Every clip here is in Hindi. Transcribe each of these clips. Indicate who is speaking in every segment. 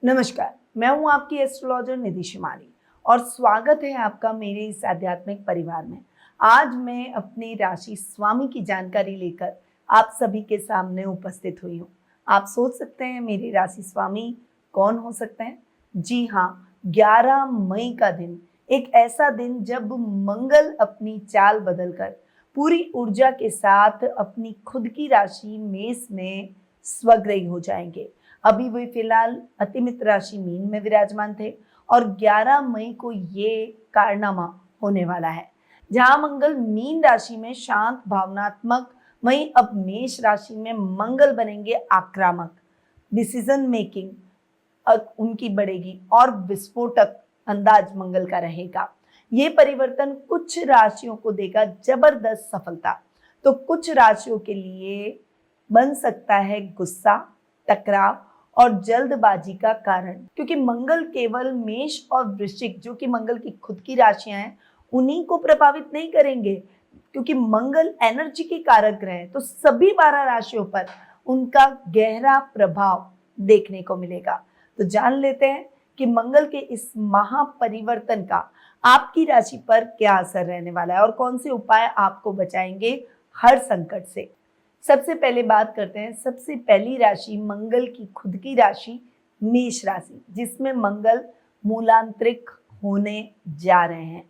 Speaker 1: नमस्कार, मैं हूं आपकी एस्ट्रोलॉजर निधि शिमानी और स्वागत है आपका मेरे इस आध्यात्मिक परिवार में। आज मैं अपनी राशि स्वामी की जानकारी लेकर आप सभी के सामने उपस्थित हुई हूं। आप सोच सकते हैं मेरी राशि स्वामी कौन हो सकते हैं? जी हाँ, 11 मई का दिन एक ऐसा दिन जब मंगल अपनी चाल बदलकर पूरी ऊर्जा के साथ अपनी खुद की राशि मेष में स्वग्रही हो जाएंगे। अभी वे फिलहाल अतिमित्र राशि मीन में विराजमान थे और 11 मई को ये कारनामा होने वाला है, जहां मंगल मीन राशि में शांत भावनात्मक, वहीं अब मेष राशि में मंगल बनेंगे आक्रामक। डिसीजन मेकिंग उनकी बढ़ेगी और विस्फोटक अंदाज मंगल का रहेगा। ये परिवर्तन कुछ राशियों को देगा जबरदस्त सफलता, तो कुछ राशियों के लिए बन सकता है गुस्सा, टकराव और जल्दबाजी का कारण, क्योंकि मंगल केवल मेष और वृश्चिक, जो कि मंगल की खुद की राशियां हैं, उन्हीं को प्रभावित नहीं करेंगे, क्योंकि मंगल एनर्जी के कारक ग्रह है, तो सभी 12 राशियों पर उनका गहरा प्रभाव देखने को मिलेगा। तो जान लेते हैं कि मंगल के इस महापरिवर्तन का आपकी राशि पर क्या असर रहने वाला है और कौन से उपाय आपको बचाएंगे हर संकट से। सबसे पहले बात करते हैं सबसे पहली राशि मंगल की खुद की राशि मेष राशि, जिसमें मंगल मूलांतरिक होने जा रहे हैं।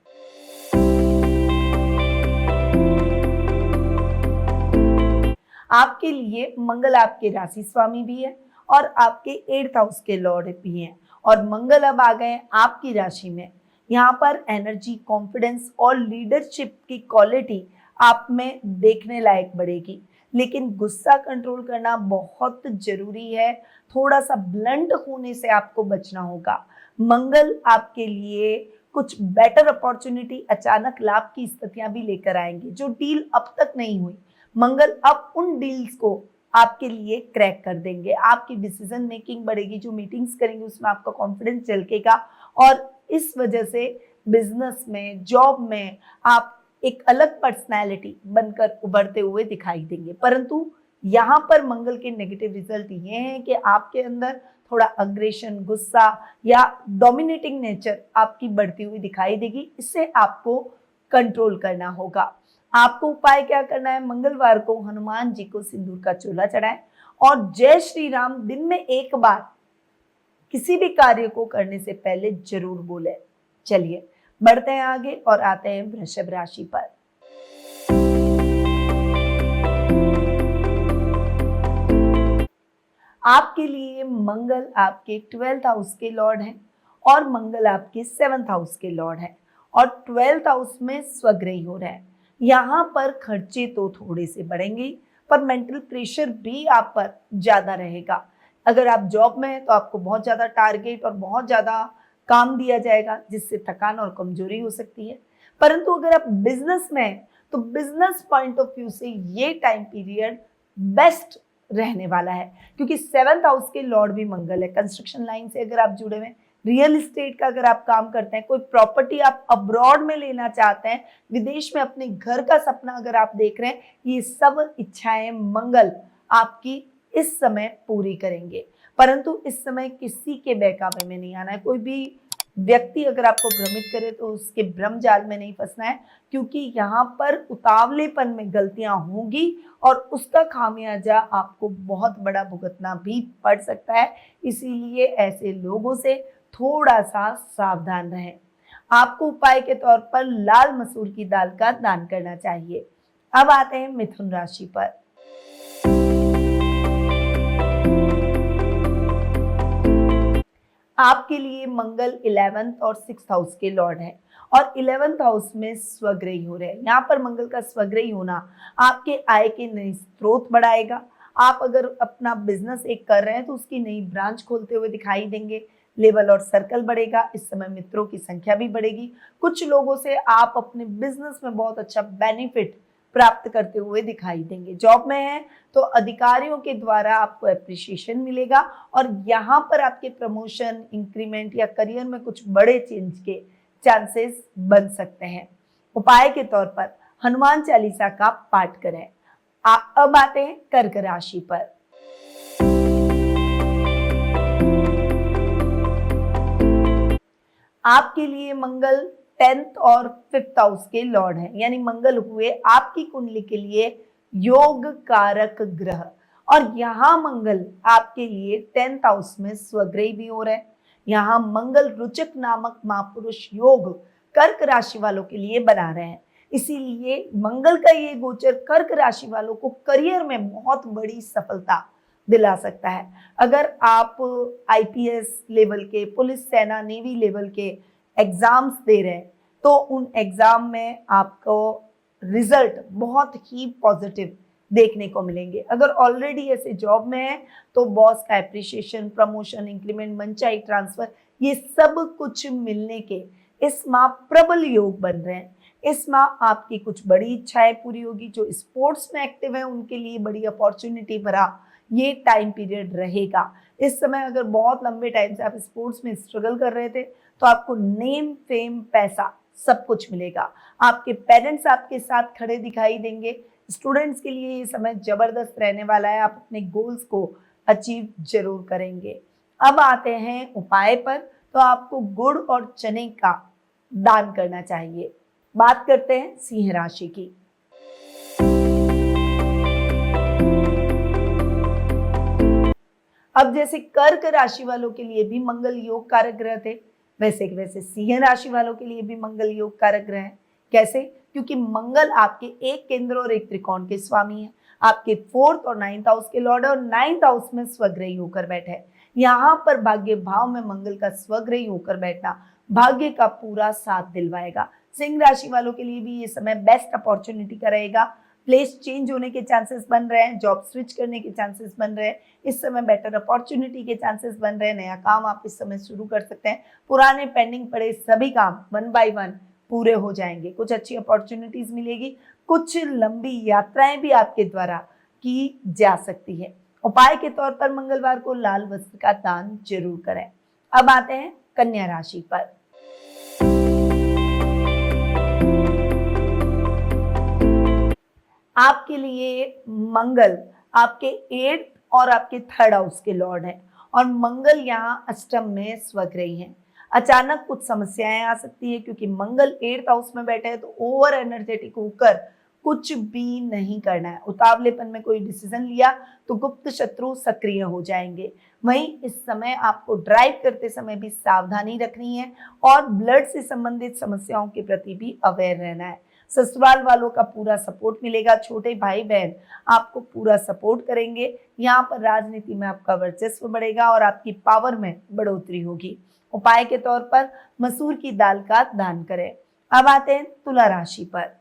Speaker 1: आपके लिए मंगल आपके राशि स्वामी भी है और आपके 8th हाउस के लॉर्ड भी हैं, और मंगल अब आ गए आपकी राशि में। यहाँ पर एनर्जी, कॉन्फिडेंस और लीडरशिप की क्वालिटी आप में देखने लायक बढ़ेगी, लेकिन गुस्सा कंट्रोल करना बहुत जरूरी है। थोड़ा सा ब्लंट होने से आपको बचना होगा। मंगल आपके लिए कुछ बेटर अपॉर्चुनिटी, अचानक लाभ की स्थितियां भी लेकर आएंगे। जो डील अब तक नहीं हुई, मंगल अब उन डील्स को आपके लिए क्रैक कर देंगे। आपकी डिसीजन मेकिंग बढ़ेगी, जो मीटिंग्स करेंगे उसमें आपका कॉन्फिडेंस झलकेगा और इस वजह से बिजनेस में, जॉब में आप एक अलग पर्सनैलिटी बनकर उभरते हुए दिखाई देंगे। परंतु यहाँ पर मंगल के नेगेटिव रिजल्ट ये हैं कि आपके अंदर थोड़ा अग्रेशन, गुस्सा या डोमिनेटिंग नेचर आपकी बढ़ती हुई दिखाई देगी। इससे आपको कंट्रोल करना होगा। आपको उपाय क्या करना है? मंगलवार को हनुमान जी को सिंदूर का चोला चढ़ाएं और जय श्री राम दिन में एक बार किसी भी कार्य को करने से पहले जरूर बोले। चलिए बढ़ते हैं आगे और आते हैं वृषभ राशि पर। आपके लिए मंगल आपके 12th हाउस के लॉर्ड हैं और मंगल आपके 7th हाउस के लॉर्ड हैं और 12th हाउस में स्वग्रही हो रहे हैं। यहाँ पर खर्चे तो थोड़े से बढ़ेंगे, पर मेंटल प्रेशर भी आप पर ज्यादा रहेगा। अगर आप जॉब में हैं तो आपको बहुत ज्यादा टारगेट और बहुत ज्यादा काम दिया जाएगा, जिससे थकान और कमजोरी हो सकती है। परंतु अगर आप बिजनेस में हैं तो बिजनेस पॉइंट ऑफ व्यू से ये टाइम पीरियड बेस्ट रहने वाला है, क्योंकि 7th हाउस के लॉर्ड भी मंगल है। कंस्ट्रक्शन लाइन से अगर आप जुड़े हुए हैं, रियल एस्टेट का अगर आप काम करते हैं, कोई प्रॉपर्टी आप अब्रॉड में लेना चाहते हैं, विदेश में अपने घर का सपना अगर आप देख रहे हैं, ये सब इच्छाएं मंगल आपकी इस समय पूरी करेंगे। परंतु इस समय किसी के बहकावे में नहीं आना है। कोई भी व्यक्ति अगर आपको भ्रमित करे तो उसके भ्रम जाल में नहीं फंसना है, क्योंकि यहाँ पर उतावलेपन में गलतियां होंगी और उसका खामियाजा आपको बहुत बड़ा भुगतना भी पड़ सकता है। इसीलिए ऐसे लोगों से थोड़ा सा सावधान रहें। आपको उपाय के तौर पर लाल मसूर की दाल का दान करना चाहिए। अब आते हैं मिथुन राशि पर। आपके लिए मंगल 11th और 6th हाउस के लॉर्ड है और 11th हाउस में स्वग्रही हो रहे हैं। यहाँ पर मंगल का स्वग्रही होना आपके आय के नए स्रोत बढ़ाएगा। आप अगर अपना बिजनेस एक कर रहे हैं तो उसकी नई ब्रांच खोलते हुए दिखाई देंगे। लेवल और सर्कल बढ़ेगा। इस समय मित्रों की संख्या भी बढ़ेगी। कुछ लोगों से आप अपने बिजनेस में बहुत अच्छा बेनिफिट प्राप्त करते हुए दिखाई देंगे। जॉब में है तो अधिकारियों के द्वारा आपको एप्रिसिएशन मिलेगा और यहाँ पर आपके प्रमोशन, इंक्रीमेंट या करियर में कुछ बड़े चेंज के चांसेस बन सकते हैं। उपाय के तौर पर हनुमान चालीसा का पाठ करें। अब आते हैं कर्क राशि पर। आपके लिए मंगल 10th और 5th हाउस के लॉर्ड हैं, यानी मंगल हुए आपकी कुंडली के लिए योग कारक ग्रह। और यहाँ मंगल आपके लिए 10th हाउस में स्वग्रही भी हो रहे हैं। यहाँ मंगल रुचक नामक महापुरुष योग कर्क राशि वालों के लिए बना रहे हैं। इसीलिए मंगल का ये गोचर कर्क राशि वालों को करियर में बहुत बड़ी सफलता दिला सकता है। अगर आप आईपीएस लेवल के, पुलिस, सेना, नेवी लेवल के एग्जाम्स दे रहे हैं तो उन एग्जाम में आपको रिजल्ट बहुत ही पॉजिटिव देखने को मिलेंगे। अगर ऑलरेडी ऐसे जॉब में है तो बॉस का एप्रिसिएशन, प्रमोशन, इंक्रीमेंट, मनचाही ट्रांसफर, ये सब कुछ मिलने के इस माह प्रबल योग बन रहे हैं। इस माह आपकी कुछ बड़ी इच्छाएं पूरी होगी। जो स्पोर्ट्स में एक्टिव है उनके लिए बड़ी अपॉर्चुनिटी भरा ये टाइम पीरियड रहेगा। इस समय अगर बहुत लंबे टाइम से आप स्पोर्ट्स में स्ट्रगल कर रहे थे तो आपको नेम, फेम, पैसा सब कुछ मिलेगा। आपके पेरेंट्स आपके साथ खड़े दिखाई देंगे। स्टूडेंट्स के लिए ये समय जबरदस्त रहने वाला है। आप अपने गोल्स को अचीव जरूर करेंगे। अब आते हैं उपाय पर। तो आपको गुड़ और चने का दान करना चाहिए। बात करते हैं सिंह राशि की। अब जैसे कर्क राशि वालों के लिए भी मंगल योग कारक ग्रह थे, वैसे सिंह राशि वालों के लिए भी मंगल योग कारक ग्रह है। कैसे? क्योंकि मंगल आपके एक केंद्र और एक त्रिकोण के स्वामी है, आपके 4th और 9th हाउस के लॉर्ड है और 9th हाउस में स्वग्रही होकर बैठे हैं। यहाँ पर भाग्य भाव में मंगल का स्वग्रही होकर बैठना भाग्य का पूरा साथ दिलवाएगा। सिंह राशि वालों के लिए भी ये समय बेस्ट अपॉर्चुनिटी का रहेगा। प्लेस चेंज होने के चांसेस बन रहे हैं, जॉब स्विच करने के चांसेस बन रहे हैं, इस समय बेटर अपॉर्चुनिटी के चांसेस बन रहे हैं। नया काम आप इस समय शुरू कर सकते हैं। पुराने पेंडिंग पड़े सभी काम 1 by 1 पूरे हो जाएंगे। कुछ अच्छी अपॉर्चुनिटीज मिलेगी। कुछ लंबी यात्राएं भी आपके द्वारा की जा सकती है। उपाय के तौर पर मंगलवार को लाल वस्त्र का दान जरूर करें। अब आते हैं कन्या राशि पर। आपके लिए मंगल आपके 8th और आपके 3rd हाउस के लॉर्ड हैं और मंगल यहाँ अष्टम में स्वग्रही हैं। अचानक कुछ समस्याएं आ सकती है क्योंकि मंगल 8th हाउस में बैठे हैं तो ओवर एनर्जेटिक होकर कुछ भी नहीं करना है। उतावलेपन में कोई डिसीजन लिया तो गुप्त शत्रु सक्रिय हो जाएंगे। वहीं इस समय आपको ड्राइव करते समय भी सावधानी रखनी है और ब्लड से संबंधित समस्याओं के प्रति भी अवेयर रहना है। ससुराल वालों का पूरा सपोर्ट मिलेगा। छोटे भाई बहन आपको पूरा सपोर्ट करेंगे। यहाँ पर राजनीति में आपका वर्चस्व बढ़ेगा और आपकी पावर में बढ़ोतरी होगी। उपाय के तौर पर मसूर की दाल का दान करें। अब आते हैं तुला राशि पर।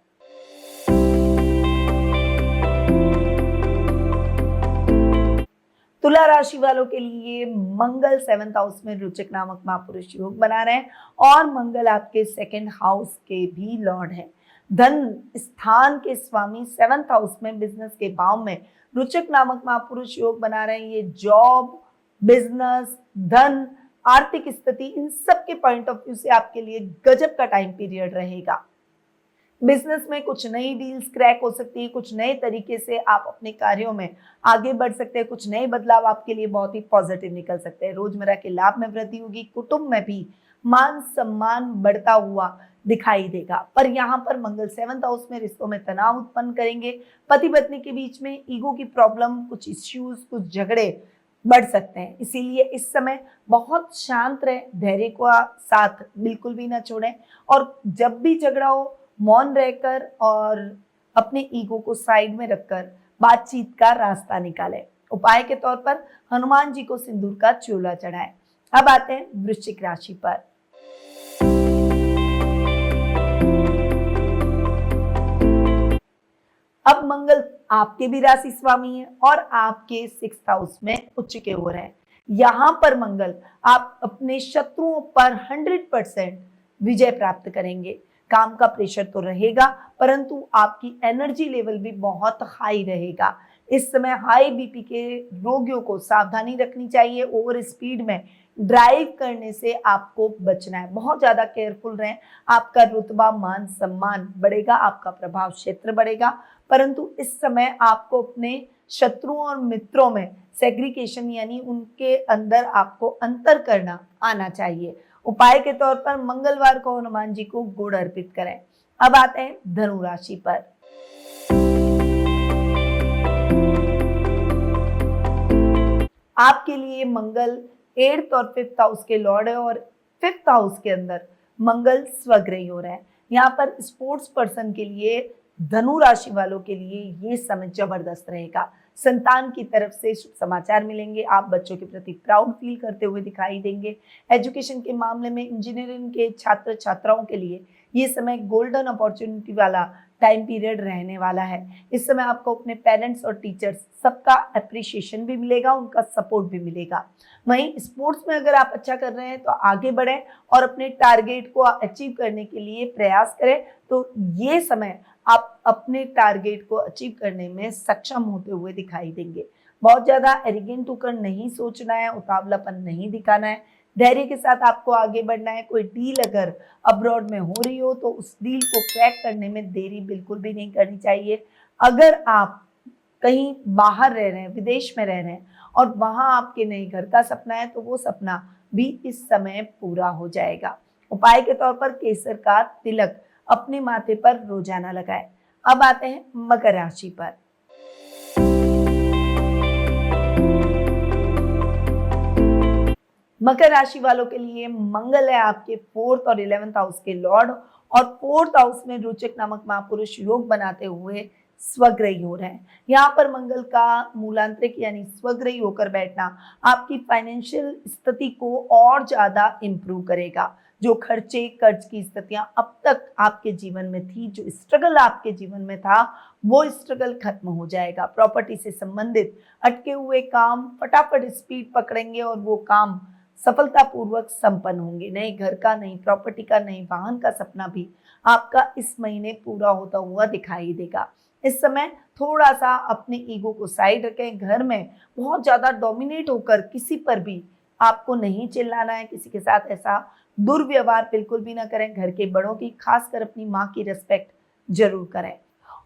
Speaker 1: तुला राशि वालों के लिए मंगल 7th हाउस में रुचक नामक महापुरुष योग बना रहे हैं और मंगल आपके 2nd हाउस के भी लॉर्ड हैं। धन स्थान के स्वामी 7th हाउस में बिजनेस के भाव में रुचक नामक महापुरुष योग बना रहे हैं। ये जॉब, बिजनेस, धन, आर्थिक स्थिति, इन सब के पॉइंट ऑफ व्यू से आपके लिए गजब का टाइम पीरियड रहेगा। बिजनेस में कुछ नई डील्स क्रैक हो सकती है। कुछ नए तरीके से आप अपने कार्यों में आगे बढ़ सकते हैं। कुछ नए बदलाव आपके लिए बहुत ही पॉजिटिव निकल सकते हैं। रोजमर्रा के लाभ में वृद्धि होगी। कुटुंब में भी मान सम्मान बढ़ता हुआ दिखाई देगा। पर यहाँ पर मंगल 7th हाउस में रिश्तों में तनाव उत्पन्न करेंगे। पति पत्नी के बीच में ईगो की प्रॉब्लम, कुछ इश्यूज, कुछ झगड़े बढ़ सकते हैं। इसीलिए इस समय बहुत शांत रहे, धैर्य का साथ बिल्कुल भी ना छोड़ें और जब भी झगड़ा हो मौन रहकर और अपने ईगो को साइड में रखकर बातचीत का रास्ता निकालें। उपाय के तौर पर हनुमान जी को सिंदूर का चोला चढ़ाएं। अब आते हैं वृश्चिक राशि पर। अब मंगल आपके भी राशि स्वामी है और आपके 6th हाउस में उच्च के हो रहे हैं। यहाँ पर मंगल आप अपने शत्रुओं पर 100% विजय प्राप्त करेंगे। काम का प्रेशर तो रहेगा परंतु आपकी एनर्जी लेवल भी बहुत हाई रहेगा। इस समय हाई बीपी के रोगियों को सावधानी रखनी चाहिए। ओवर स्पीड में ड्राइव करने से आपको बचना है। बहुत ज्यादा केयरफुल रहें। आपका रुतबा, मान सम्मान बढ़ेगा, आपका प्रभाव क्षेत्र बढ़ेगा। परंतु इस समय आपको अपने शत्रुओं और मित्रों में सेग्रीगेशन यानी उनके अंदर आपको अंतर करना आना चाहिए। उपाय के तौर पर मंगलवार को हनुमान जी को गुड़ अर्पित करें। अब आते हैं धनु राशि पर। आपके लिए मंगल 8th और 5th हाउस के लॉर्ड है और 5th हाउस के अंदर मंगल स्वग्रही हो रहा है। यहाँ पर स्पोर्ट्स पर्सन के लिए, धनु राशि वालों के लिए ये समय जबरदस्त रहेगा। संतान की तरफ से शुभ समाचार मिलेंगे। आप बच्चों के प्रति प्राउड फील करते हुए दिखाई देंगे। एजुकेशन के मामले में इंजीनियरिंग के छात्र छात्राओं के लिए ये समय गोल्डन अपॉर्चुनिटी वाला टाइम पीरियड रहने वाला है। इस समय आपको अपने पेरेंट्स और टीचर्स सबका अप्रिशिएशन भी मिलेगा, उनका सपोर्ट भी मिलेगा। वहीं स्पोर्ट्स में अगर आप अच्छा कर रहे हैं तो आगे बढ़ें और अपने टारगेट को अचीव करने के लिए प्रयास करें। तो ये समय आप अपने टारगेट को अचीव करने में सक्षम होते हुए दिखाई देंगे। बहुत ज्यादा एरिगेंट होकर नहीं सोचना है, उतावलापन नहीं दिखाना है, धैर्य के साथ आपको आगे बढ़ना है। कोई डील अगर अब्रॉड में हो रही हो तो उस डील को क्रैक करने में देरी बिल्कुल भी नहीं करनी चाहिए। अगर आप कहीं बाहर रह रहे हैं, विदेश में रह रहे हैं और वहां आपके नए घर का सपना है तो वो सपना भी इस समय पूरा हो जाएगा। उपाय के तौर पर केसर का तिलक अपने माथे पर रोजाना लगाएं। अब आते हैं मकर राशि पर। मकर राशि वालों के लिए मंगल है आपके 4th और 11th हाउस के लॉर्ड और 4th हाउस में रोचक नामक महापुरुष योग बनाते हुए स्वग्रही हो रहे हैं। यहाँ पर मंगल का मूलांतरिक यानी स्वग्रही होकर बैठना आपकी फाइनेंशियल स्थिति को और ज्यादा इंप्रूव करेगा। जो खर्चे कर्ज की स्थितियां अब तक आपके जीवन में थी, जो स्ट्रगल आपके जीवन में था, वो स्ट्रगल खत्म हो जाएगा। प्रॉपर्टी से संबंधित अटके हुए काम फटाफट स्पीड पकड़ेंगे और वो काम सफलतापूर्वक संपन्न होंगे। नए घर का, नई प्रॉपर्टी का, नए वाहन का सपना भी आपका इस महीने पूरा होता हुआ दिखाई देगा। इस समय थोड़ा सा अपने ईगो को साइड रखें। घर में बहुत ज्यादा डोमिनेट होकर किसी पर भी आपको नहीं चिल्लाना है, किसी के साथ ऐसा दुर्व्यवहार बिल्कुल भी ना करें। घर के बड़ों की, खासकर अपनी माँ की रिस्पेक्ट जरूर करें।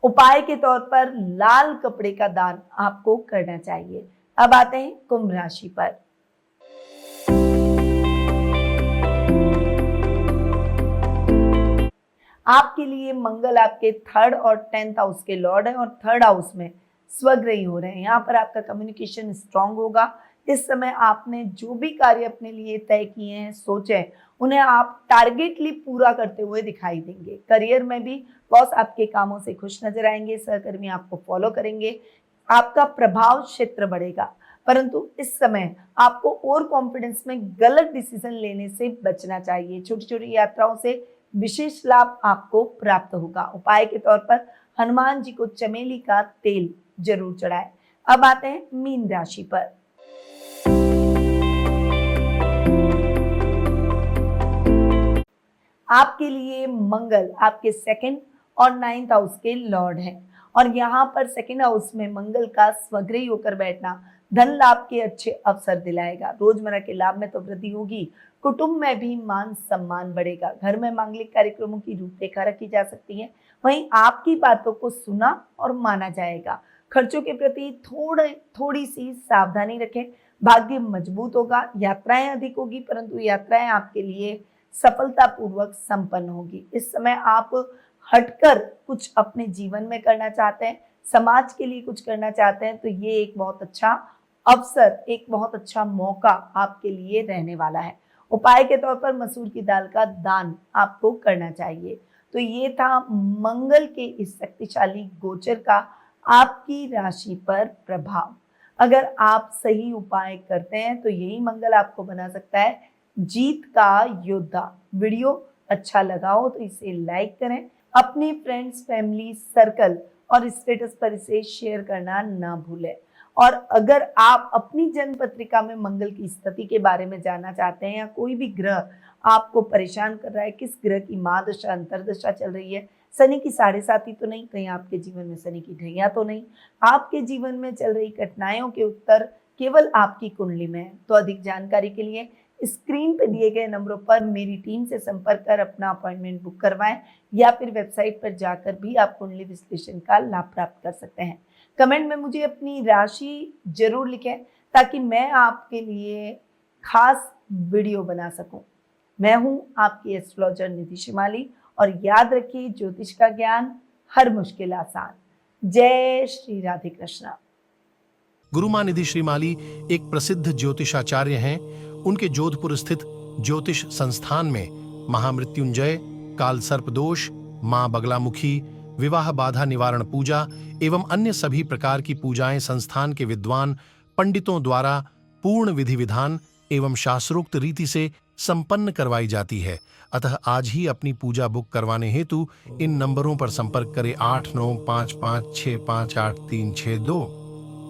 Speaker 1: उपाय के तौर पर लाल कपड़े का दान आपको करना चाहिए। अब आते हैं कुंभ राशि पर। आपके लिए मंगल आपके 3rd और 10th हाउस के लॉर्ड है और 3rd हाउस में स्वग्रही हो रहे हैं। यहाँ पर आपका कम्युनिकेशन स्ट्रांग होगा। इस समय आपने जो भी कार्य अपने लिए तय किए हैं, सोचे हैं, उन्हें आप टारगेटली पूरा करते हुए दिखाई देंगे। करियर में भी बॉस आपके कामों से खुश नजर आएंगे, सहकर्मी आपको फॉलो करेंगे, आपका प्रभाव क्षेत्र बढ़ेगा। परंतु इस समय आपको ओवर कॉन्फिडेंस में गलत डिसीजन लेने से बचना चाहिए। छोटी छोटी यात्राओं से विशेष लाभ आपको प्राप्त होगा। उपाय के तौर पर हनुमान जी को चमेली का तेल जरूर चढ़ाएं। अब आते हैं मीन राशि पर। आपके लिए मंगल आपके 2nd और 9th हाउस के लॉर्ड है और यहाँ पर 2nd हाउस में मंगल का स्वग्रही होकर बैठना धन लाभ के अच्छे अवसर दिलाएगा। रोजमर्रा के लाभ में तो वृद्धि होगी, कुटुंब में भी मान सम्मान बढ़ेगा। घर में मांगलिक कार्यक्रमों की रूपरेखा रखी जा सकती है। वहीं आपकी बातों को सुना और माना जाएगा। खर्चों के प्रति थोड़ी सी सावधानी रखें। भाग्य मजबूत होगा। यात्राएं अधिक होगी परंतु यात्राएं आपके लिए सफलतापूर्वक संपन्न होगी। इस समय आप हटकर कुछ अपने जीवन में करना चाहते हैं, समाज के लिए कुछ करना चाहते हैं तो ये एक बहुत अच्छा अवसर, एक बहुत अच्छा मौका आपके लिए रहने वाला है। उपाय के तौर पर मसूर की दाल का दान आपको करना चाहिए। तो ये था मंगल के इस शक्तिशाली गोचर का आपकी राशि पर प्रभाव। अगर आप सही उपाय करते हैं तो यही मंगल आपको बना सकता है जीत का योद्धा। वीडियो अच्छा लगा हो तो इसे लाइक करें, अपने फ्रेंड्स, फैमिली, सर्कल और स्टेटस पर इसे शेयर करना ना भूलें। और अगर आप अपनी जन्म पत्रिका में मंगल की स्थिति के बारे में जानना चाहते हैं या कोई भी ग्रह आपको परेशान कर रहा है, किस ग्रह की महादशा अंतरदशा चल रही है, शनि की 7.5 तो नहीं, कहीं आपके जीवन में शनि की ढैया तो नहीं, आपके जीवन में चल रही कठिनाइयों के उत्तर केवल आपकी कुंडली में है, तो अधिक जानकारी के लिए स्क्रीन पे दिए गए नंबरों पर मेरी टीम से संपर्क कर अपना अपॉइंटमेंट बुक करवाएं या फिर वेबसाइट पर जाकर भी आप कुंडली विश्लेषण का लाभ प्राप्त कर सकते हैं। कमेंट में मुझे अपनी राशि जरूर लिखें ताकि मैं आपके लिए खास वीडियो बना सकूं। मैं हूं आपकी एस्ट्रोलॉजर निधि शिमाली और याद रखिए ज्योतिष का ज्ञान हर मुश्किल आसान। जय श्री राधे कृष्णा।
Speaker 2: गुरुमां निधि श्रीमाली एक प्रसिद्ध ज्योतिषाचार्य हैं। उनके जोधपुर स्थित ज्योतिष संस्थान में महामृत्युंजय, काल सर्प दोष, मां बगलामुखी, विवाह बाधा निवारण पूजा एवं अन्य सभी प्रकार की पूजाएं संस्थान के विद्वान पंडितों द्वारा पूर्ण विधि विधान एवं शास्त्रोक्त रीति से संपन्न करवाई जाती है। अतः आज ही अपनी पूजा बुक करवाने हेतु इन नंबरों पर संपर्क करें 8955658362।